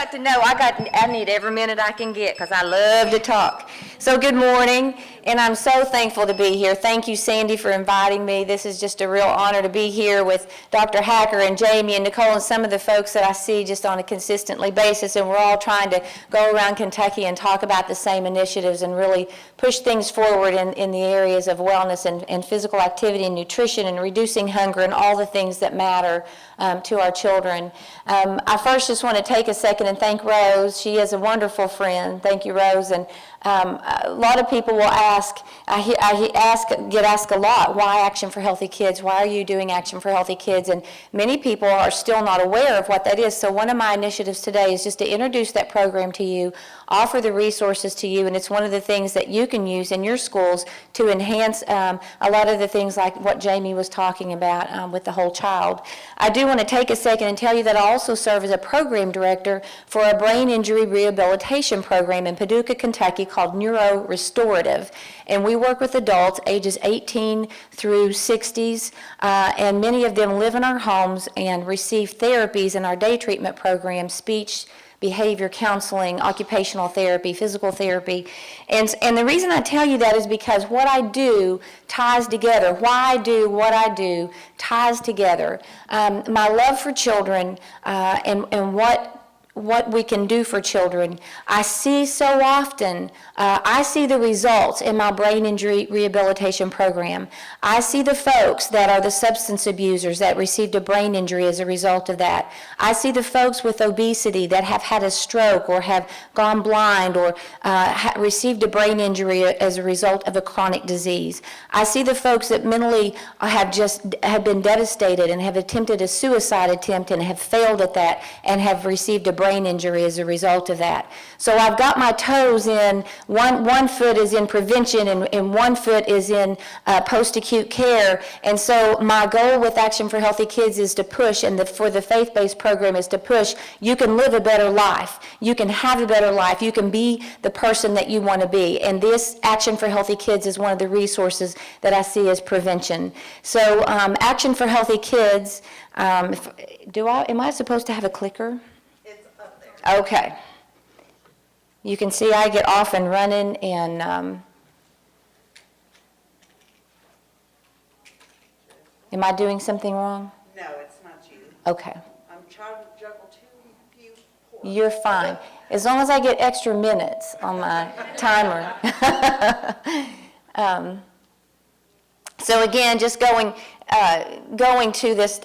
got to know. I need every minute I can get because I love to talk. So good morning, and I'm so thankful to be here. Thank you, Sandy, for inviting me. This is just a real honor to be here with Dr. Hacker and Jamie and Nicole and some of the folks that I see just on a consistently basis, and we're all trying to go around Kentucky and talk about the same initiatives and really push things forward in the areas of wellness and physical activity and nutrition and reducing hunger and all the things that matter to our children. I first just want to take a second and thank Rose. She is a wonderful friend. Thank you, Rose. And a lot of people will ask, get asked a lot, why Action for Healthy Kids? Why are you doing Action for Healthy Kids? And many people are still not aware of what that is. So one of my initiatives today is just to introduce that program to you, offer the resources to you, and it's one of the things that you can use in your schools to enhance a lot of the things like what Jamie was talking about with the whole child. I do want to take a second and tell you that I also serve as a program director for a brain injury rehabilitation program in Paducah, Kentucky called Neuro Restorative. And we work with adults ages 18 through 60s, and many of them live in our homes and receive therapies in our day treatment program, speech, behavior counseling, occupational therapy, physical therapy. And the reason I tell you that is because what I do ties together. Why I do what I do ties together. My love for children and what we can do for children. I see so often, I see the results in my brain injury rehabilitation program. I see the folks that are the substance abusers that received a brain injury as a result of that. I see the folks with obesity that have had a stroke or have gone blind or received a brain injury as a result of a chronic disease. I see the folks that mentally have been devastated and have attempted a suicide attempt and have failed at that and have received a brain injury as a result of that. So I've got my toes in, one foot is in prevention and one foot is in post-acute care. And so my goal with Action for Healthy Kids is to push, and for the faith-based program is to push, you can live a better life. You can have a better life. You can be the person that you want to be. And this Action for Healthy Kids is one of the resources that I see as prevention. So Action for Healthy Kids, am I supposed to have a clicker? Okay. You can see I get off and running, and am I doing something wrong? No, it's not you. Okay. I'm trying to juggle few ports. You're fine. As long as I get extra minutes on my timer. So again, just going to this,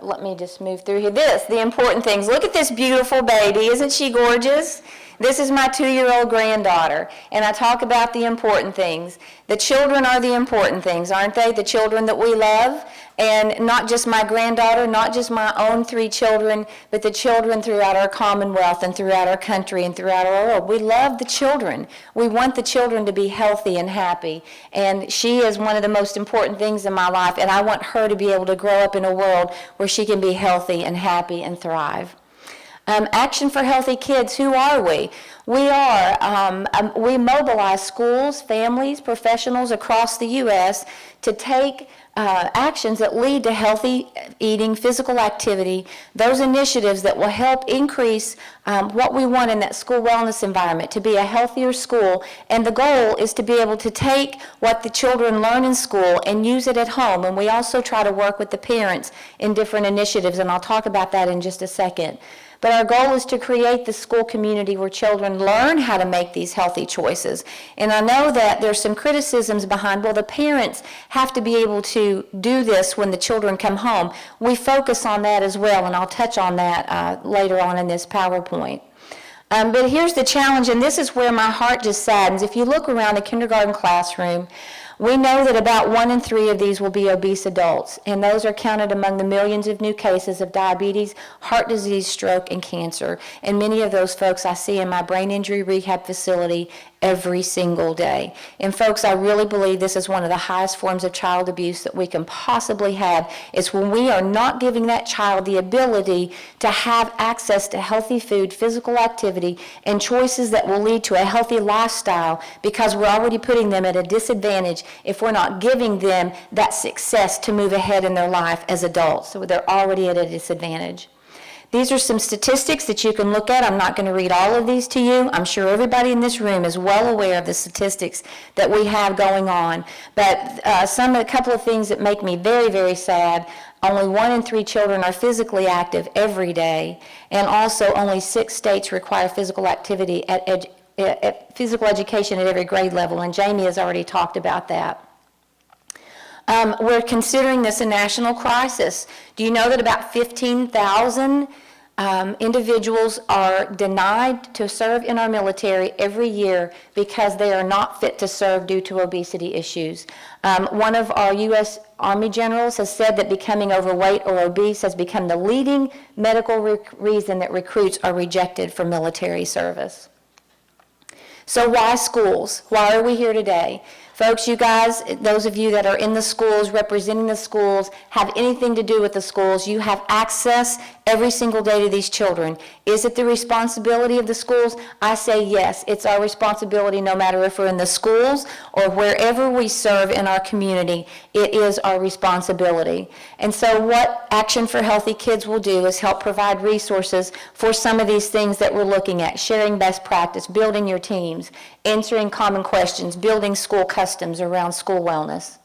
let me just move through here. The important things. Look at this beautiful baby. Isn't she gorgeous? This is my 2-year-old granddaughter, and I talk about the important things. The children are the important things, aren't they? The children that we love, and not just my granddaughter, not just my own 3 children, but the children throughout our Commonwealth and throughout our country and throughout our world. We love the children. We want the children to be healthy and happy, and she is one of the most important things in my life, and I want her to be able to grow up in a world where she can be healthy and happy and thrive. Action for Healthy Kids, who are we? We mobilize schools, families, professionals across the U.S. to take actions that lead to healthy eating, physical activity, those initiatives that will help increase what we want in that school wellness environment, to be a healthier school. And the goal is to be able to take what the children learn in school and use it at home. And we also try to work with the parents in different initiatives, and I'll talk about that in just a second. But our goal is to create the school community where children learn how to make these healthy choices. And I know that there's some criticisms behind, well, the parents have to be able to do this when the children come home. We focus on that as well, and I'll touch on that later on in this PowerPoint. But here's the challenge, and this is where my heart just saddens. If you look around the kindergarten classroom, we know that about 1 in 3 of these will be obese adults, and those are counted among the millions of new cases of diabetes, heart disease, stroke, and cancer. And many of those folks I see in my brain injury rehab facility every single day. And folks, I really believe this is one of the highest forms of child abuse that we can possibly have. It's when we are not giving that child the ability to have access to healthy food, physical activity, and choices that will lead to a healthy lifestyle, because we're already putting them at a disadvantage if we're not giving them that success to move ahead in their life as adults. So they're already at a disadvantage. These are some statistics that you can look at. I'm not going to read all of these to you. I'm sure everybody in this room is well aware of the statistics that we have going on. But a couple of things that make me very, very sad. Only 1 in 3 children are physically active every day, and also only 6 states require physical activity at physical education at every grade level, and Jamie has already talked about that. We're considering this a national crisis. Do you know that about 15,000 individuals are denied to serve in our military every year because they are not fit to serve due to obesity issues? One of our U.S. Army generals has said that becoming overweight or obese has become the leading medical reason that recruits are rejected from military service. So why schools? Why are we here today? Folks, you guys, those of you that are in the schools, representing the schools, have anything to do with the schools, you have access every single day to these children. Is it the responsibility of the schools? I say yes, it's our responsibility no matter if we're in the schools or wherever we serve in our community. It is our responsibility. And so what Action for Healthy Kids will do is help provide resources for some of these things that we're looking at: sharing best practice, building your teams, answering common questions, building school customs around school wellness.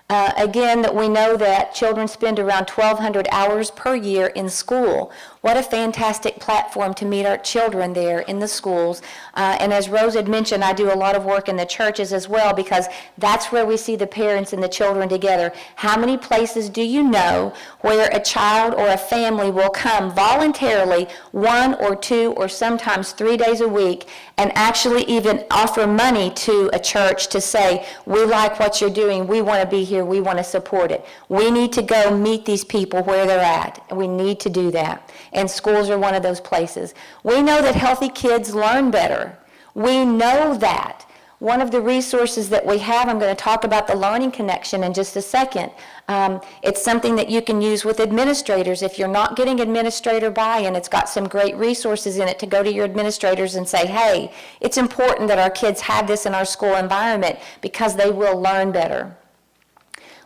Again, that we know that children spend around 1,200 hours per year in school. What a fantastic platform to meet our children there in the schools. And as Rose had mentioned, I do a lot of work in the churches as well, because that's where we see the parents and the children together. How many places do you know where a child or a family will come voluntarily 1 or 2 or sometimes 3 days a week and actually even offer money to a church to say, we like what you're doing, we want to be here, we want to support it. We need to go meet these people where they're at, and we need to do that. And schools are one of those places. We know that healthy kids learn better. We know that. One of the resources that we have, I'm going to talk about the learning connection in just a second. It's something that you can use with administrators. If you're not getting administrator buy-in, it's got some great resources in it to go to your administrators and say, hey, it's important that our kids have this in our school environment because they will learn better.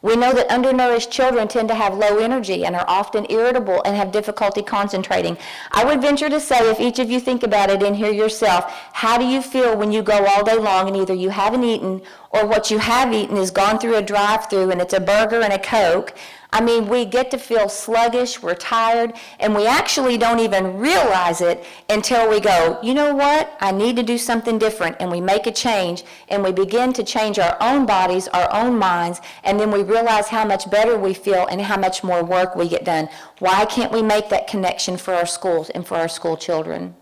We know that undernourished children tend to have low energy and are often irritable and have difficulty concentrating. I would venture to say, if each of you think about it in here yourself, how do you feel when you go all day long and either you haven't eaten or what you have eaten is gone through a drive-through and it's a burger and a Coke? I mean, we get to feel sluggish, we're tired, and we actually don't even realize it until we go, you know what, I need to do something different, and we make a change, and we begin to change our own bodies, our own minds, and then we realize how much better we feel and how much more work we get done. Why can't we make that connection for our schools and for our school children?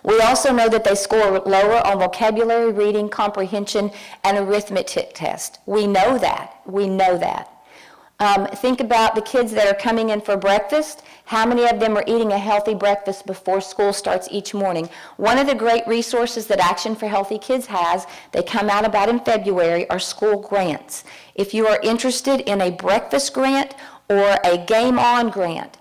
We also know that they score lower on vocabulary, reading, comprehension, and arithmetic tests. We know that. We know that. Think about the kids that are coming in for breakfast. How many of them are eating a healthy breakfast before school starts each morning? One of the great resources that Action for Healthy Kids has, they come out about in February, are school grants. If you are interested in a breakfast grant or a Game On grant,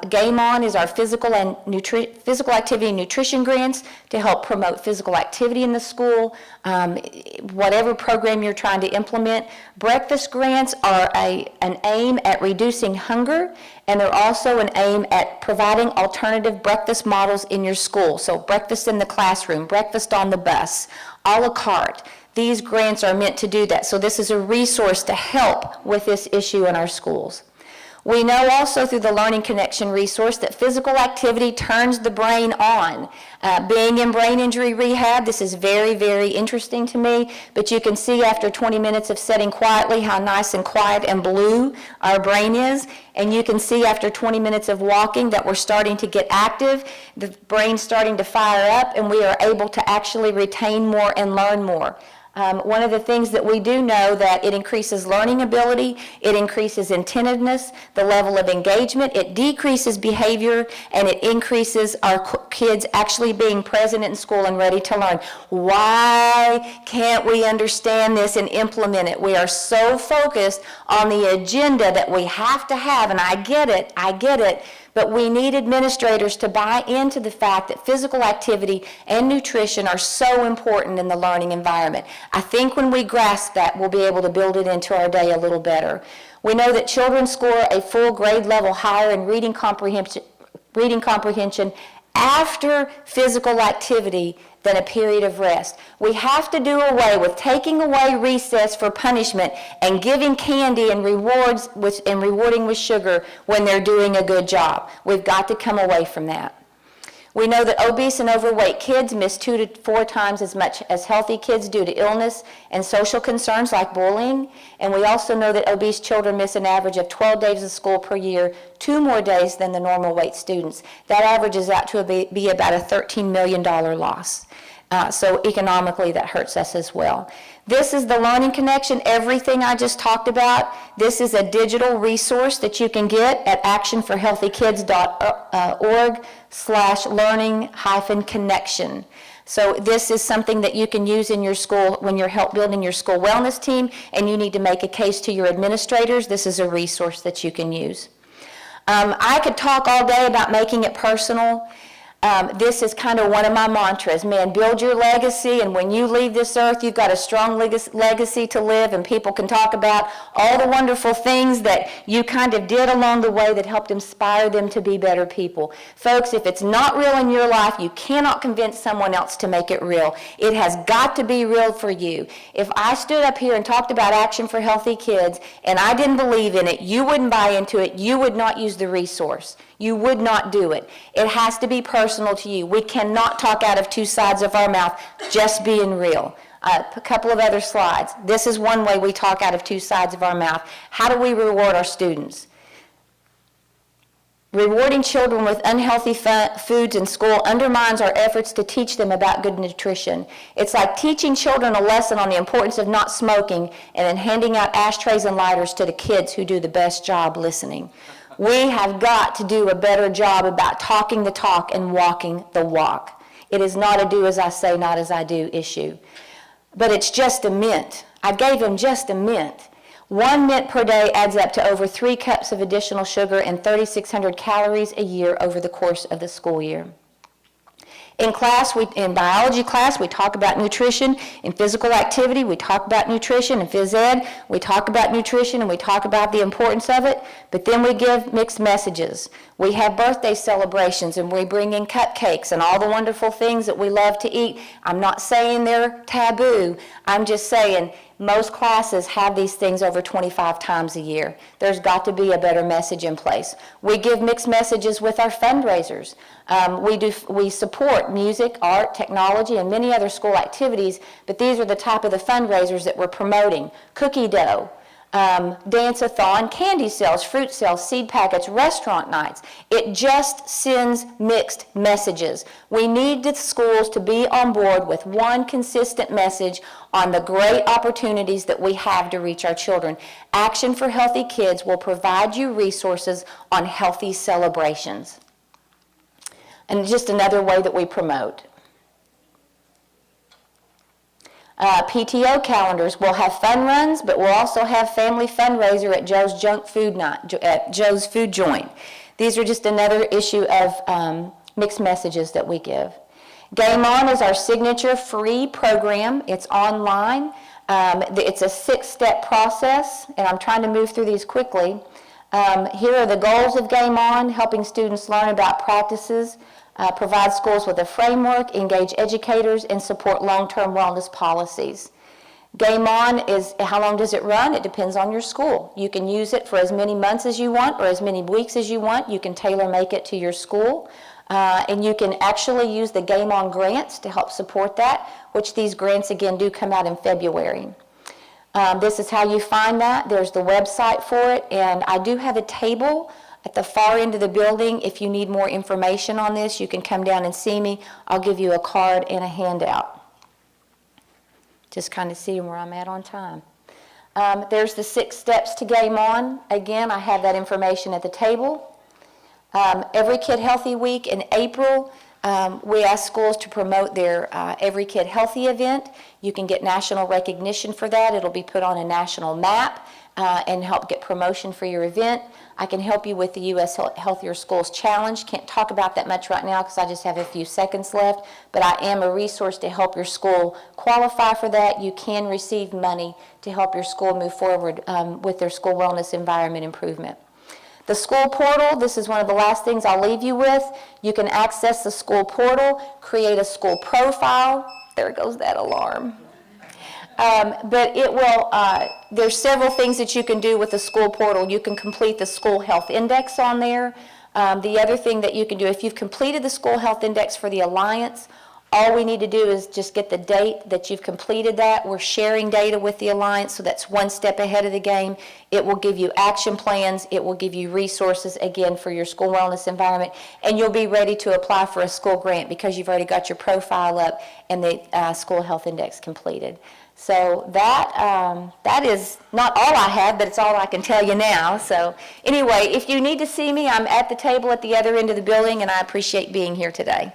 Game On is our physical activity and nutrition grants to help promote physical activity in the school, whatever program you're trying to implement. Breakfast grants are an aim at reducing hunger, and they're also an aim at providing alternative breakfast models in your school. So breakfast in the classroom, breakfast on the bus, a la carte. These grants are meant to do that. So this is a resource to help with this issue in our schools. We know also through the Learning Connection resource that physical activity turns the brain on. Being in brain injury rehab, this is very, very interesting to me, but you can see after 20 minutes of sitting quietly how nice and quiet and blue our brain is, and you can see after 20 minutes of walking that we're starting to get active, the brain's starting to fire up, and we are able to actually retain more and learn more. One of the things that we do know that it increases learning ability, it increases attentiveness, the level of engagement, it decreases behavior, and it increases our kids actually being present in school and ready to learn. Why can't we understand this and implement it? We are so focused on the agenda that we have to have, and I get it, but we need administrators to buy into the fact that physical activity and nutrition are so important in the learning environment. I think when we grasp that, we'll be able to build it into our day a little better. We know that children score a full grade level higher in reading comprehension reading comprehension after physical activity than a period of rest. We have to do away with taking away recess for punishment and giving candy and rewarding with sugar when they're doing a good job. We've got to come away from that. We know that obese and overweight kids miss 2 to 4 times as much as healthy kids due to illness and social concerns like bullying. And we also know that obese children miss an average of 12 days of school per year, 2 more days than the normal weight students. That averages out to be about a $13 million loss. So economically, that hurts us as well. This is the Learning Connection, everything I just talked about. This is a digital resource that you can get at actionforhealthykids.org/learning-connection. So this is something that you can use in your school when you're help building your school wellness team and you need to make a case to your administrators. This is a resource that you can use. I could talk all day about making it personal. This is kind of one of my mantras, man, build your legacy, and when you leave this earth, you've got a strong legacy to live, and people can talk about all the wonderful things that you kind of did along the way that helped inspire them to be better people. Folks, if it's not real in your life, you cannot convince someone else to make it real. It has got to be real for you. If I stood up here and talked about Action for Healthy Kids, and I didn't believe in it, you wouldn't buy into it, you would not use the resource. You would not do it. It has to be personal to you. We cannot talk out of 2 sides of our mouth, just being real. A couple of other slides. This is one way we talk out of 2 sides of our mouth. How do we reward our students? Rewarding children with unhealthy foods in school undermines our efforts to teach them about good nutrition. It's like teaching children a lesson on the importance of not smoking and then handing out ashtrays and lighters to the kids who do the best job listening. We have got to do a better job about talking the talk and walking the walk. It is not a do as I say, not as I do issue. But it's just a mint. I gave him just a mint. 1 mint per day adds up to over 3 cups of additional sugar and 3,600 calories a year over the course of the school year. In biology class, we talk about nutrition. In physical activity, we talk about nutrition. In phys ed, we talk about nutrition and we talk about the importance of it. But then we give mixed messages. We have birthday celebrations and we bring in cupcakes and all the wonderful things that we love to eat. I'm not saying they're taboo. I'm just saying most classes have these things over 25 times a year. There's got to be a better message in place. We give mixed messages with our fundraisers. We support music, art, technology, and many other school activities, but these are the type of the fundraisers that we're promoting. Cookie dough, dance-a-thon, candy sales, fruit sales, seed packets, restaurant nights. It just sends mixed messages. We need the schools to be on board with one consistent message on the great opportunities that we have to reach our children. Action for Healthy Kids will provide you resources on healthy celebrations. And just another way that we promote. PTO calendars will have fun runs, but we'll also have family fundraiser at Joe's Joe's Food Joint. These are just another issue of mixed messages that we give. Game On is our signature free program. It's online. It's a 6-step process, and I'm trying to move through these quickly. Here are the goals of Game On: helping students learn about practices, provide schools with a framework, engage educators, and support long-term wellness policies. Game On is, how long does it run? It depends on your school. You can use it for as many months as you want or as many weeks as you want. You can tailor-make it to your school. And you can actually use the Game On grants to help support that, which these grants, again, do come out in February. This is how you find that. There's the website for it, and I do have a table at the far end of the building. If you need more information on this, you can come down and see me. I'll give you a card and a handout. Just kind of seeing where I'm at on time. There's the 6 steps to Game On. Again, I have that information at the table. Every Kid Healthy Week in April, we ask schools to promote their Every Kid Healthy event. You can get national recognition for that. It'll be put on a national map and help get promotion for your event. I can help you with the U.S. Healthier Schools Challenge. Can't talk about that much right now because I just have a few seconds left, but I am a resource to help your school qualify for that. You can receive money to help your school move forward with their school wellness environment improvement. The school portal, this is one of the last things I'll leave you with. You can access the school portal, create a school profile. There goes that alarm. But it will, there's several things that you can do with the school portal. You can complete the school health index on there. The other thing that you can do, if you've completed the school health index for the Alliance, all we need to do is just get the date that you've completed that. We're sharing data with the Alliance, so that's one step ahead of the game. It will give you action plans. It will give you resources, again, for your school wellness environment, and you'll be ready to apply for a school grant because you've already got your profile up and the school health index completed. So that is not all I have, but it's all I can tell you now. So anyway, if you need to see me, I'm at the table at the other end of the building, and I appreciate being here today.